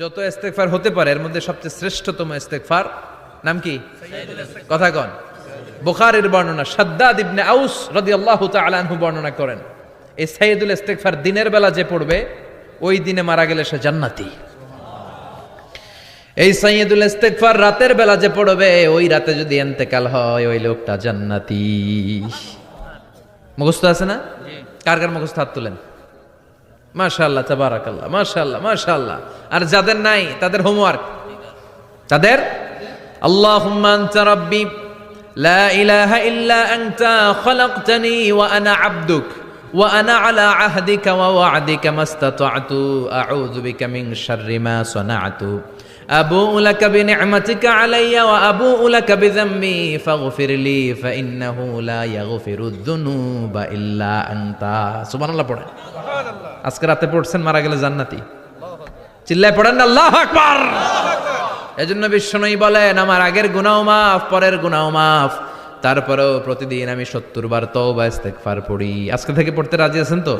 যত ইস্তেগফার হতে পারে এর মধ্যে সবচেয়ে শ্রেষ্ঠতম ইস্তেগফার নাম কি? কথা কন। বুখারীর বর্ণনা, শাদ্দাদ ইবনে আউস রাদিয়াল্লাহু তাআলা আনহু বর্ণনা করেন, এই সাইয়্যিদুল ইস্তেগফার দিনের বেলা যে পড়বে ওই দিনে মারা গেলে সে জান্নাতি। এই সাইয়্যিদুল ইস্তেগফার রাতের বেলা যে পড়বে ওই রাতে যদি ইন্তেকাল হয় ওই লোকটা জান্নাতি। মুখস্থ আছে না? কার কার মুখস্থ হাত তুলেন। মাশাআল্লাহ, তাবারাকাল্লাহ, মাশাআল্লাহ, মাশাআল্লাহ। আর যাদের নাই তাদের হোমওয়ার্ক, তাদের আল্লাহুম্মা আনতা রাব্বি লা ইলাহা ইল্লা আনতা খালাকতানি ওয়া আনা আবদুক ওয়া আনা আলা আহদিকা ওয়া ওয়া'দিকা মাস্তাতা'তু আউযু বিকা মিন শাররি মা সানা'তু আবুউ লাকা বিনি'মাতিকা আলাইয়া ওয়া আবুউ লাকা বিযামবি ফাগফিরলি ফাইন্নাহু লা ইয়াগফিরুদ যুনুবা ইল্লা আনতা। সুবহানাল্লাহ পড়েন। আজকে রাতে পড়ছেন, মারা গেলে জান্নাতি। চিল্লায় পড়েন না আল্লাহু আকবার। এজন্য বিশ্বনবী বলেন, আমার আগের গুনাহ মাফ, পরের গুনাহ মাফ, তারপরেও প্রতিদিন আমি 70 বার তওবা ইস্তেগফার পড়ি। আজকে থেকে পড়তে রাজি আছেন তো?